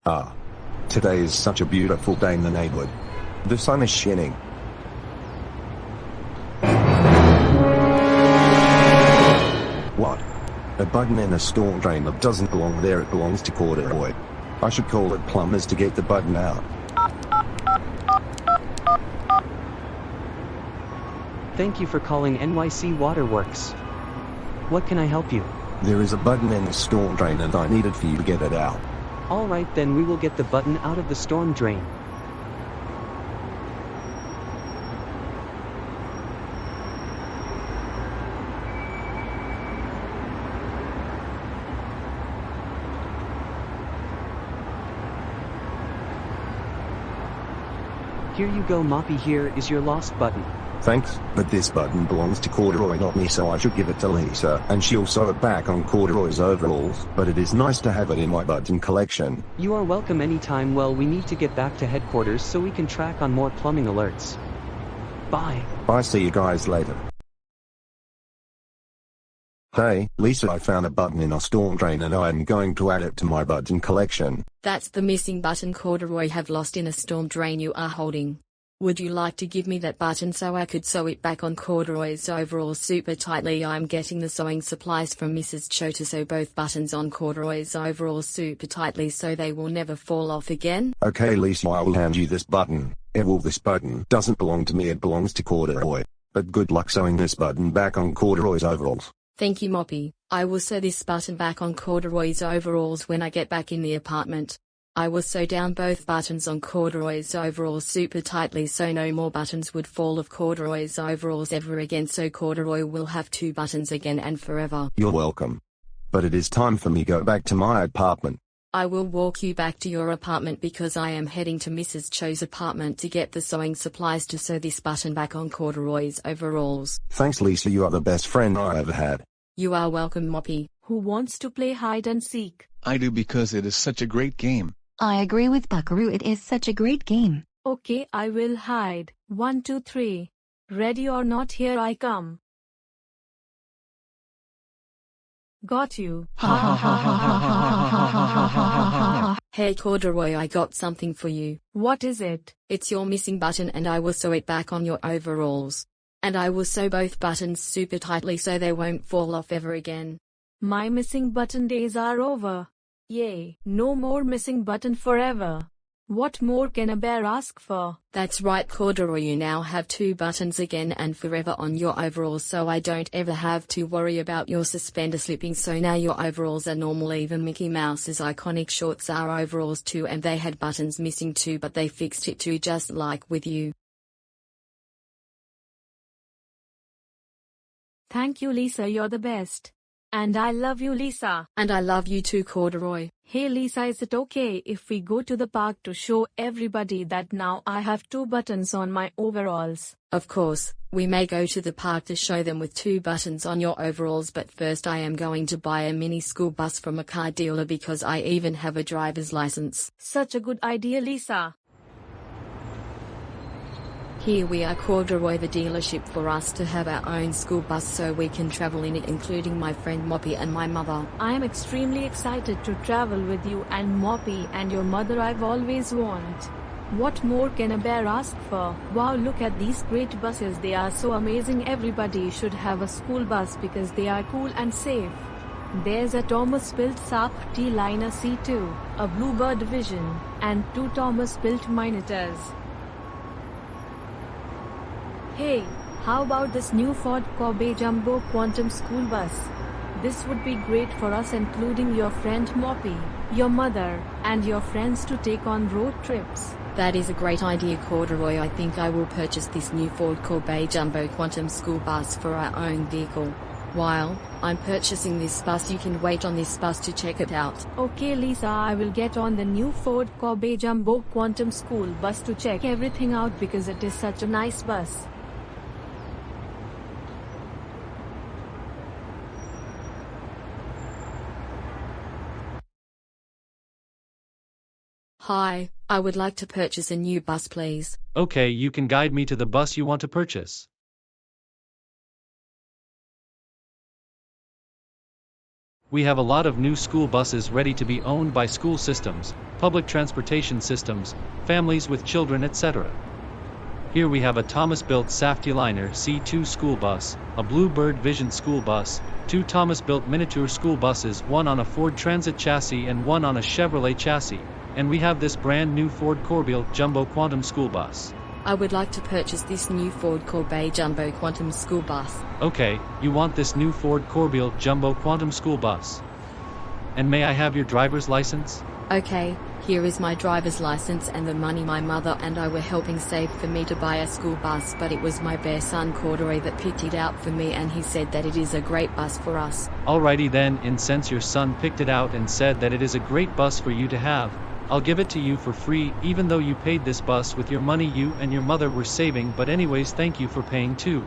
Ah. Today is such a beautiful day in the neighborhood. The sun is shining. What? A button in a storm drain that doesn't belong there, it belongs to Corduroy. I should call it plumbers to get the button out. Thank you for calling NYC Waterworks. What can I help you? There is a button in the storm drain and I need it for you to get it out. Alright, then we will get the button out of the storm drain. Here you go, Moppy. Here is your lost button. Thanks, but this button belongs to Corduroy, not me, so I should give it to Lisa, and she'll sew it back on Corduroy's overalls, but it is nice to have it in my button collection. You are welcome anytime. Well, we need to get back to headquarters so we can track on more plumbing alerts. Bye. Bye, see you guys later. Hey, Lisa, I found a button in a storm drain and I am going to add it to my button collection. That's the missing button Corduroy have lost in a storm drain you are holding. Would you like to give me that button so I could sew it back on Corduroy's overalls super tightly? I'm getting the sewing supplies from Mrs. Cho to sew both buttons on Corduroy's overalls super tightly so they will never fall off again. Okay, Lisa, I will hand you this button. This button doesn't belong to me, it belongs to Corduroy. But good luck sewing this button back on Corduroy's overalls. Thank you, Moppy. I will sew this button back on Corduroy's overalls when I get back in the apartment. I will sew down both buttons on Corduroy's overalls super tightly so no more buttons would fall off Corduroy's overalls ever again, so Corduroy will have 2 buttons again and forever. You're welcome. But it is time for me to go back to my apartment. I will walk you back to your apartment because I am heading to Mrs. Cho's apartment to get the sewing supplies to sew this button back on Corduroy's overalls. Thanks, Lisa, you are the best friend I ever had. You are welcome, Moppy. Who wants to play hide and seek? I do, because it is such a great game. I agree with Buckaroo, it is such a great game. Okay, I will hide. 1, 2, 3. Ready or not, here I come. Got you. Hey Corduroy, I got something for you. What is it? It's your missing button and I will sew it back on your overalls. And I will sew both buttons super tightly so they won't fall off ever again. My missing button days are over. Yay, no more missing button forever. What more can a bear ask for? That's right, Corduroy, you now have 2 buttons again and forever on your overalls, so I don't ever have to worry about your suspender slipping, so now your overalls are normal. Even Mickey Mouse's iconic shorts are overalls too, and they had buttons missing too, but they fixed it too, just like with you. Thank you, Lisa, you're the best. And I love you, Lisa. And I love you too, Corduroy. Hey Lisa, is it okay if we go to the park to show everybody that now I have 2 buttons on my overalls? Of course, we may go to the park to show them with 2 buttons on your overalls, but first I am going to buy a mini school bus from a car dealer because I even have a driver's license. Such a good idea, Lisa. Here we are, Corduroy, the dealership for us to have our own school bus so we can travel in it, including my friend Moppy and my mother. I am extremely excited to travel with you and Moppy and your mother. I've always wanted. What more can a bear ask for? Wow, look at these great buses, they are so amazing. Everybody should have a school bus because they are cool and safe. There's a Thomas Built Sharp T-Liner C2, a Bluebird Vision, and 2 Thomas Built Minotors. Hey, how about this new Ford Corbe Jumbo Quantum School Bus? This would be great for us, including your friend Moppy, your mother, and your friends to take on road trips. That is a great idea, Corduroy. I think I will purchase this new Ford Corbe Jumbo Quantum School Bus for our own vehicle. While I'm purchasing this bus, you can wait on this bus to check it out. Okay Lisa, I will get on the new Ford Corbe Jumbo Quantum School Bus to check everything out because it is such a nice bus. Hi, I would like to purchase a new bus, please. Okay, you can guide me to the bus you want to purchase. We have a lot of new school buses ready to be owned by school systems, public transportation systems, families with children, etc. Here we have a Thomas-built Safety-Liner C2 school bus, a Bluebird Vision school bus, 2 Thomas-built Miniature school buses, one on a Ford Transit chassis and one on a Chevrolet chassis, and we have this brand new Ford Corbeil Jumbo Quantum school bus. I would like to purchase this new Ford Corbeil Jumbo Quantum school bus. Okay, you want this new Ford Corbeil Jumbo Quantum school bus. And may I have your driver's license? Okay, here is my driver's license and the money my mother and I were helping save for me to buy a school bus, but it was my bear son Corduroy that picked it out for me, and he said that it is a great bus for us. Alrighty then, and since your son picked it out and said that it is a great bus for you to have, I'll give it to you for free, even though you paid this bus with your money you and your mother were saving, but anyways, thank you for paying too.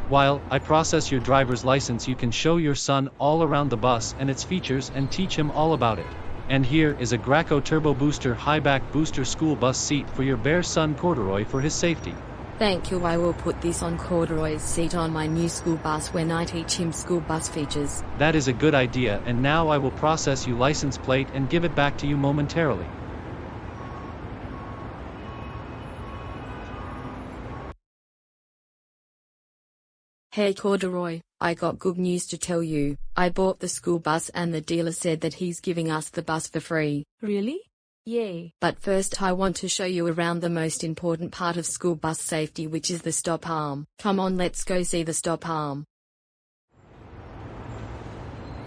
While I process your driver's license, you can show your son all around the bus and its features and teach him all about it. And here is a Graco Turbo Booster High-Back Booster school bus seat for your bear son Corduroy for his safety. Thank you. I will put this on Corduroy's seat on my new school bus when I teach him school bus features. That is a good idea, and now I will process your license plate and give it back to you momentarily. Hey Corduroy, I got good news to tell you. I bought the school bus and the dealer said that he's giving us the bus for free. Really? Yay. But first I want to show you around the most important part of school bus safety, which is the stop arm. Come on, let's go see the stop arm.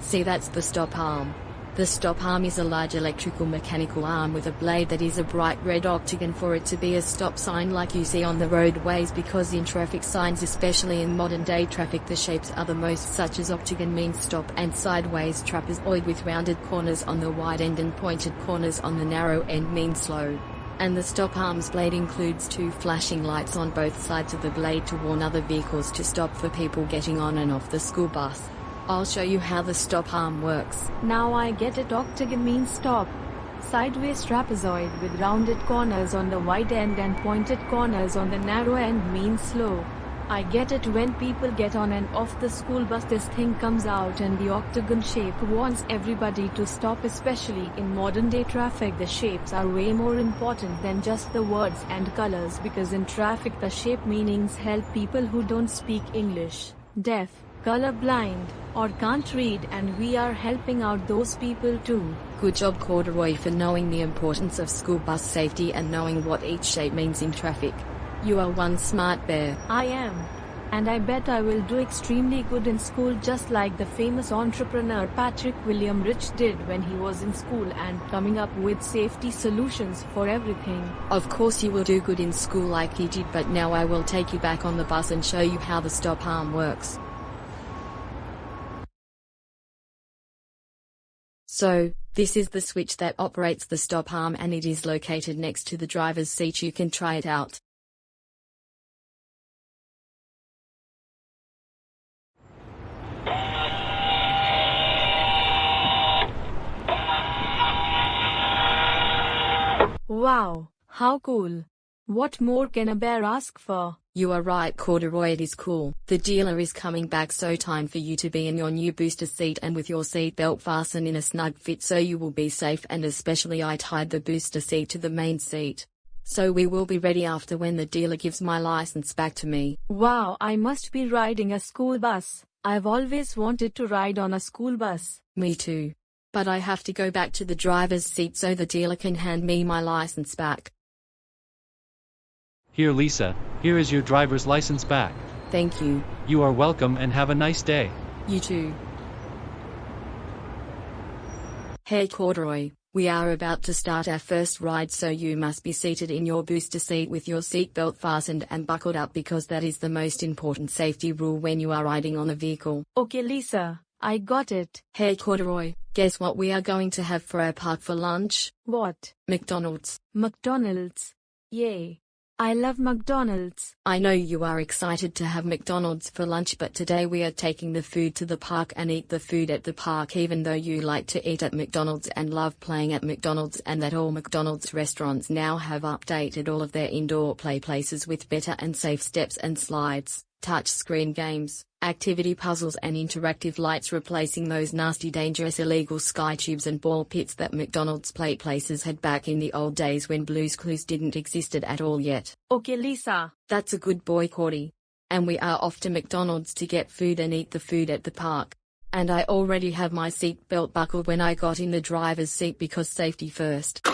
See, that's the stop arm. The stop arm is a large electrical mechanical arm with a blade that is a bright red octagon for it to be a stop sign like you see on the roadways, because in traffic signs, especially in modern day traffic, the shapes are the most, such as octagon means stop and sideways trapezoid with rounded corners on the wide end and pointed corners on the narrow end means slow. And the stop arm's blade includes 2 flashing lights on both sides of the blade to warn other vehicles to stop for people getting on and off the school bus. I'll show you how the stop arm works. Now I get it. Octagon means stop. Sideways trapezoid with rounded corners on the wide end and pointed corners on the narrow end means slow. I get it. When people get on and off the school bus, this thing comes out and the octagon shape warns everybody to stop, especially in modern day traffic. The shapes are way more important than just the words and colors, because in traffic the shape meanings help people who don't speak English, deaf, colorblind, or can't read, and we are helping out those people too. Good job Corduroy for knowing the importance of school bus safety and knowing what each shape means in traffic. You are one smart bear. I am. And I bet I will do extremely good in school, just like the famous entrepreneur Patrick William Rich did when he was in school and coming up with safety solutions for everything. Of course you will do good in school like he did, but now I will take you back on the bus and show you how the stop arm works. So, this is the switch that operates the stop arm and it is located next to the driver's seat. You can try it out. Wow, how cool. What more can a bear ask for? You are right Corduroy, it is cool. The dealer is coming back, so time for you to be in your new booster seat and with your seat belt fastened in a snug fit so you will be safe, and especially I tied the booster seat to the main seat. So we will be ready after when the dealer gives my license back to me. Wow, I must be riding a school bus. I've always wanted to ride on a school bus. Me too. But I have to go back to the driver's seat so the dealer can hand me my license back. Here Lisa, here is your driver's license back. Thank you. You are welcome and have a nice day. You too. Hey Corduroy, we are about to start our first ride, so you must be seated in your booster seat with your seatbelt fastened and buckled up, because that is the most important safety rule when you are riding on a vehicle. Okay Lisa, I got it. Hey Corduroy, guess what we are going to have for our park for lunch? What? McDonald's. McDonald's. Yay. I love McDonald's. I know you are excited to have McDonald's for lunch, but today we are taking the food to the park and eat the food at the park, even though you like to eat at McDonald's and love playing at McDonald's, and that all McDonald's restaurants now have updated all of their indoor play places with better and safe steps and slides, touch screen games, activity puzzles and interactive lights replacing those nasty dangerous illegal sky tubes and ball pits that McDonald's play places had back in the old days when Blue's Clues didn't existed at all yet. Okay, Lisa. That's a good boy, Cordy. And we are off to McDonald's to get food and eat the food at the park. And I already have my seat belt buckled when I got in the driver's seat because safety first.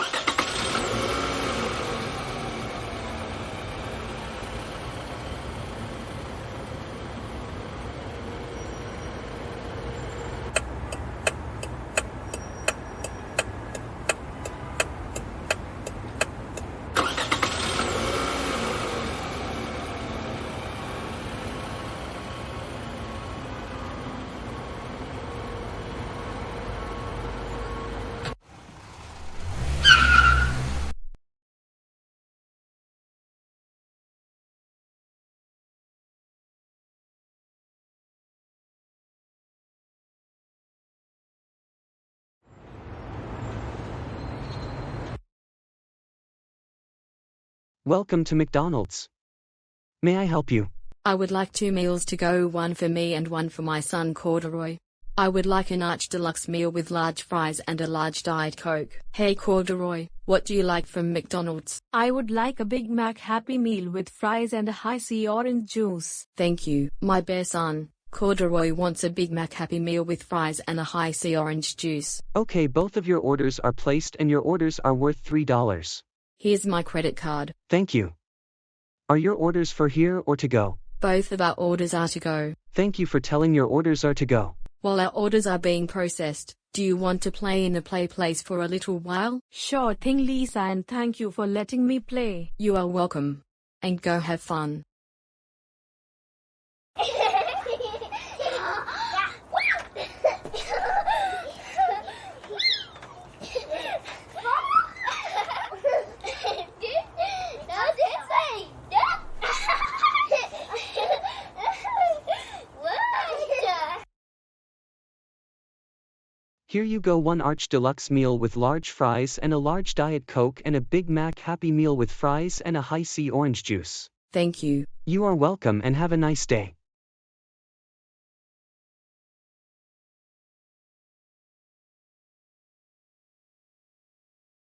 Welcome to McDonald's. May I help you? I would like 2 meals to go, one for me and one for my son Corduroy. I would like an arch deluxe meal with large fries and a large Diet Coke. Hey Corduroy, what do you like from McDonald's? I would like a Big Mac Happy Meal with fries and a high-C orange juice. Thank you. My bear son, Corduroy wants a Big Mac Happy Meal with fries and a high-C orange juice. Okay, both of your orders are placed and your orders are worth $3. Here's my credit card. Thank you. Are your orders for here or to go? Both of our orders are to go. Thank you for telling your orders are to go. While our orders are being processed, do you want to play in the play place for a little while? Sure thing, Lisa, and thank you for letting me play. You are welcome. And go have fun. Here you go, one arch deluxe meal with large fries and a large Diet Coke and a Big Mac Happy Meal with fries and a high-C orange juice. Thank you. You are welcome and have a nice day.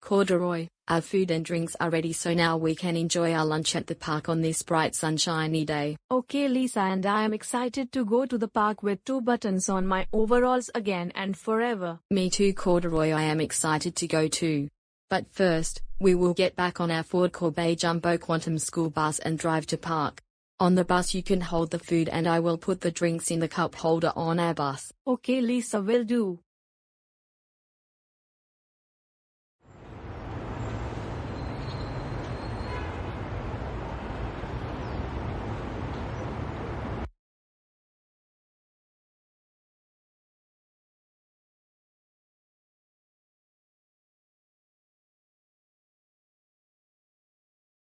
Corduroy, our food and drinks are ready, so now we can enjoy our lunch at the park on this bright sunshiny day. Okay, Lisa, and I am excited to go to the park with 2 buttons on my overalls again and forever. Me too, Corduroy, I am excited to go too. But first, we will get back on our Ford Corbeil Jumbo Quantum school bus and drive to park. On the bus you can hold the food and I will put the drinks in the cup holder on our bus. Okay, Lisa, will do.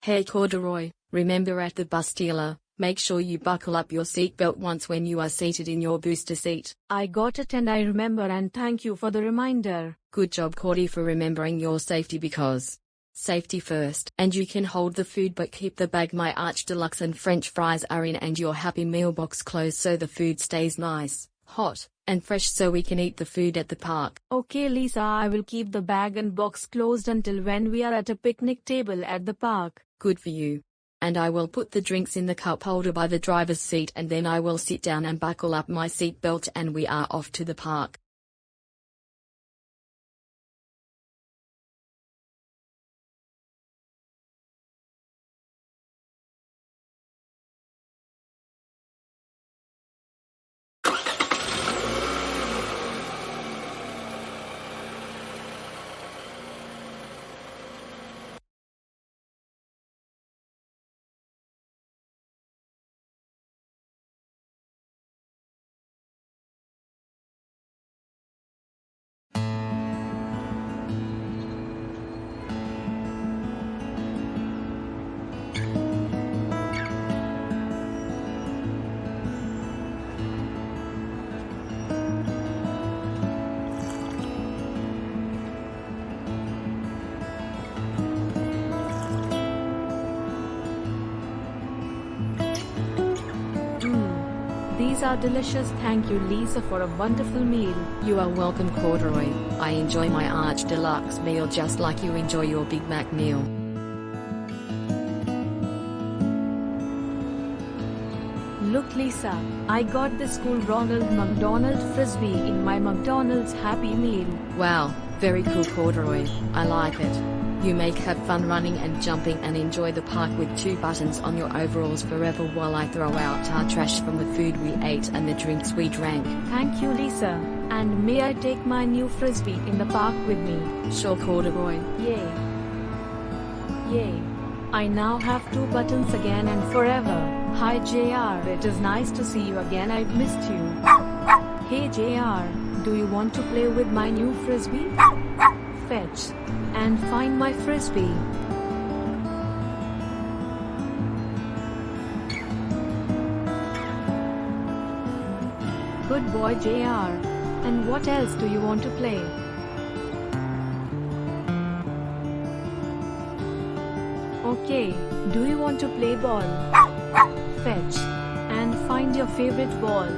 Hey Corduroy, remember at the bus dealer, make sure you buckle up your seatbelt once when you are seated in your booster seat. I got it and I remember, and thank you for the reminder. Good job, Cordy, for remembering your safety, because safety first. And you can hold the food but keep the bag. My arch deluxe and French fries are in and your Happy Meal box closed so the food stays nice, hot, and fresh so we can eat the food at the park. Okay, Lisa, I will keep the bag and box closed until when we are at a picnic table at the park. Good for you. And I will put the drinks in the cup holder by the driver's seat and then I will sit down and buckle up my seat belt and we are off to the park. These are delicious. Thank you, Lisa, for a wonderful meal. You are welcome, Corduroy. I enjoy my Arch Deluxe meal just like you enjoy your Big Mac meal. Look, Lisa, I got this cool Ronald McDonald Frisbee in my McDonald's Happy Meal. Wow, very cool, Corduroy. I like it. You may have fun running and jumping and enjoy the park with 2 buttons on your overalls forever while I throw out our trash from the food we ate and the drinks we drank. Thank you, Lisa. And may I take my new Frisbee in the park with me? Sure, Corduroy. Yay. Yay. I now have 2 buttons again and forever. Hi JR, it is nice to see you again. I've missed you. Hey JR, do you want to play with my new Frisbee? Fetch and find my Frisbee. Good boy JR. And what else do you want to play? Okay, do you want to play ball? Fetch and find your favorite ball.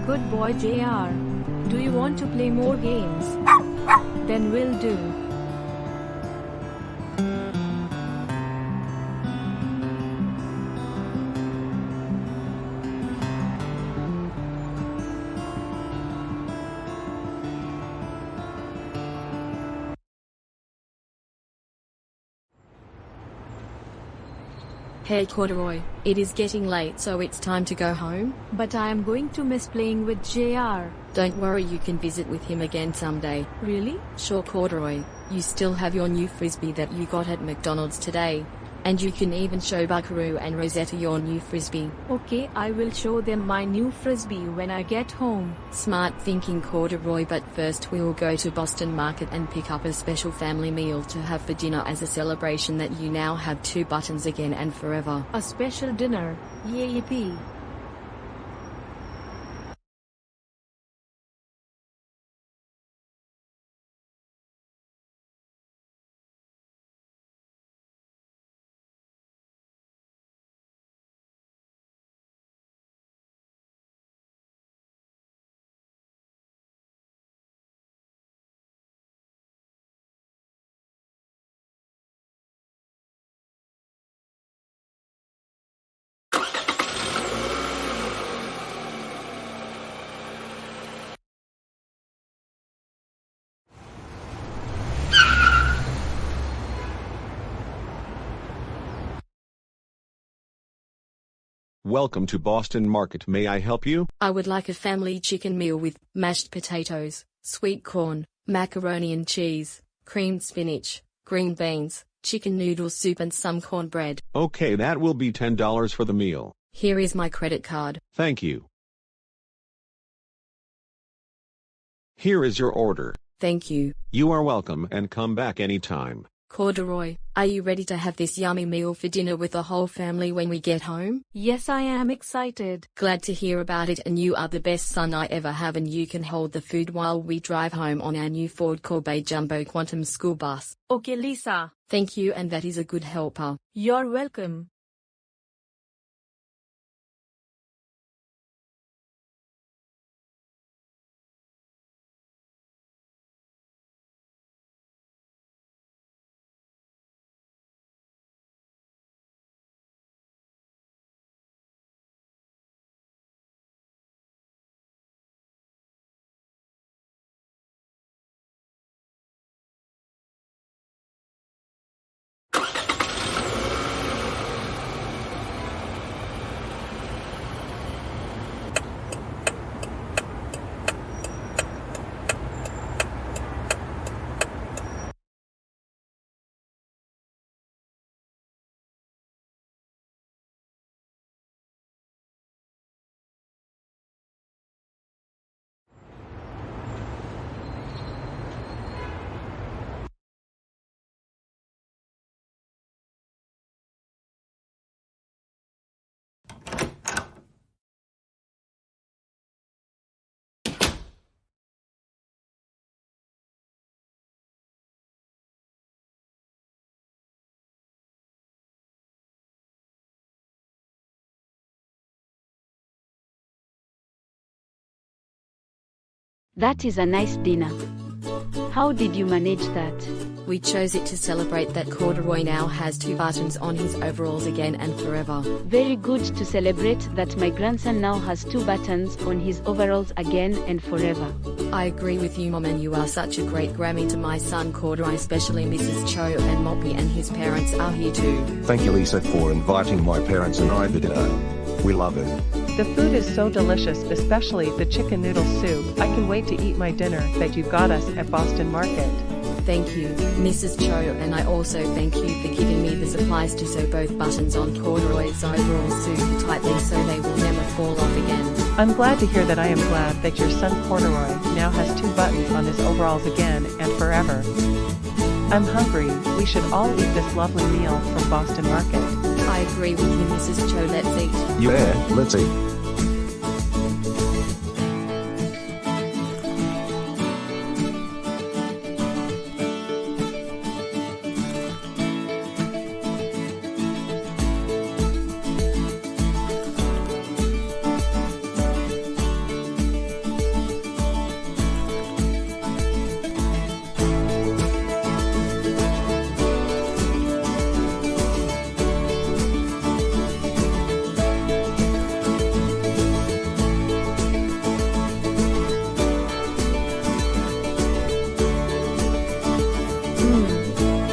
Good boy JR. Do you want to play more games? Then we'll do. Hey Corduroy, it is getting late so it's time to go home. But I am going to miss playing with JR. Don't worry, you can visit with him again someday. Really? Sure, Corduroy. You still have your new Frisbee that you got at McDonald's today. And you can even show Buckaroo and Rosetta your new Frisbee. Okay, I will show them my new Frisbee when I get home. Smart thinking, Corduroy, but first we'll go to Boston Market and pick up a special family meal to have for dinner as a celebration that you now have 2 buttons again and forever. A special dinner. Yay, yippee. Welcome to Boston Market. May I help you? I would like a family chicken meal with mashed potatoes, sweet corn, macaroni and cheese, creamed spinach, green beans, chicken noodle soup and some cornbread. Okay, that will be $10 for the meal. Here is my credit card. Thank you. Here is your order. Thank you. You are welcome and come back anytime. Corduroy, are you ready to have this yummy meal for dinner with the whole family when we get home? Yes, I am excited. Glad to hear about it, and you are the best son I ever have, and you can hold the food while we drive home on our new Ford Corbeil Jumbo Quantum school bus. Okay, Lisa. Thank you, and that is a good helper. You're welcome. That is a nice dinner. How did you manage that? We chose it to celebrate that Corduroy now has 2 buttons on his overalls again and forever. Very good to celebrate that my grandson now has 2 buttons on his overalls again and forever. I agree with you, Mom, and you are such a great Grammy to my son Corduroy, especially Mrs. Cho and Moppy, and his parents are here too. Thank you, Lisa, for inviting my parents and I to dinner. We love it. The food is so delicious, especially the chicken noodle soup. I can wait to eat my dinner that you got us at Boston Market. Thank you, Mrs. Cho, and I also thank you for giving me the supplies to sew both buttons on Corduroy's overalls super tightly so they will never fall off again. I'm glad to hear that. I am glad that your son Corduroy now has 2 buttons on his overalls again and forever. I'm hungry. We should all eat this lovely meal from Boston Market. I agree with you, Mrs. Cho. Let's eat. Yeah, let's eat.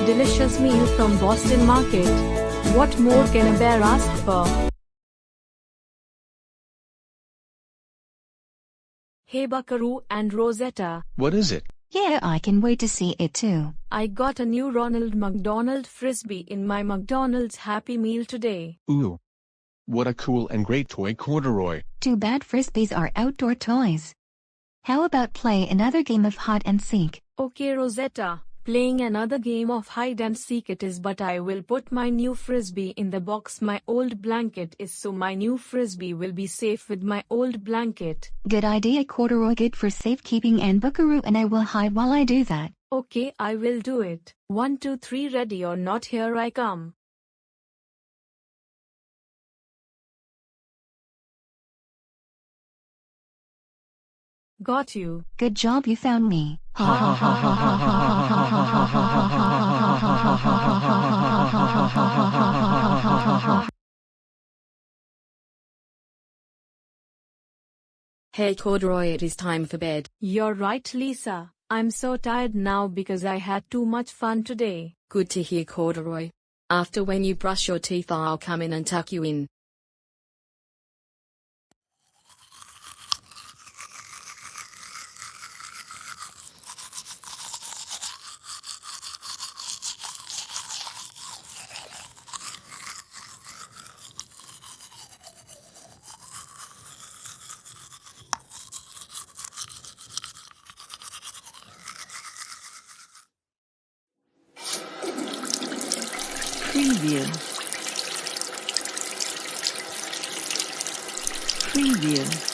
Delicious meal from Boston Market. What more can a bear ask for? Hey Buckaroo and Rosetta. What is it? Yeah, I can wait to see it too. I got a new Ronald McDonald Frisbee in my McDonald's Happy Meal today. Ooh. What a cool and great toy, Corduroy. Too bad Frisbees are outdoor toys. How about play another game of hide and seek? Okay, Rosetta. Playing another game of hide and seek it is, but I will put my new Frisbee in the box my old blanket is, so my new Frisbee will be safe with my old blanket. Good idea, Corduroy. Good for safekeeping, and Buckaroo and I will hide while I do that. Okay, I will do it. 1, 2, 3, ready or not, here I come. Got you. Good job, you found me. Hey Corduroy, it is time for bed. You're right, Lisa. I'm so tired now because I had too much fun today. Good to hear, Corduroy. After when you brush your teeth, I'll come in and tuck you in. Preview. Preview.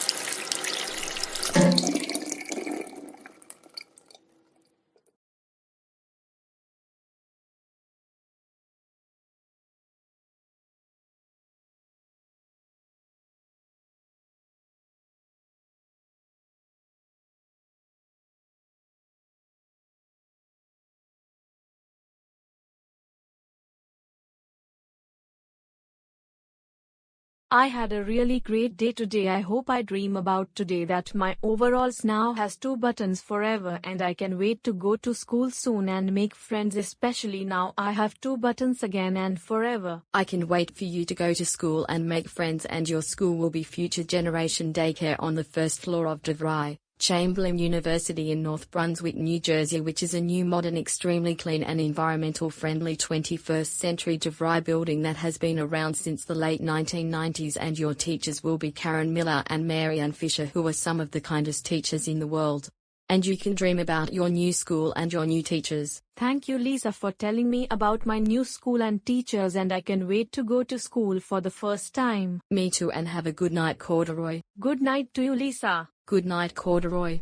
I had a really great day today. I hope I dream about today that my overalls now has 2 buttons forever, and I can wait to go to school soon and make friends, especially now I have 2 buttons again and forever. I can wait for you to go to school and make friends, and your school will be Future Generation Daycare on the 1st floor of DeVry Chamberlain University in North Brunswick, New Jersey, which is a new, modern, extremely clean and environmental friendly 21st century DeVry building that has been around since the late 1990s, and your teachers will be Karen Miller and Mary Ann Fisher, who are some of the kindest teachers in the world. And you can dream about your new school and your new teachers. Thank you, Lisa, for telling me about my new school and teachers, and I can wait to go to school for the first time. Me too, and have a good night, Corduroy. Good night to you, Lisa. Good night, Corduroy.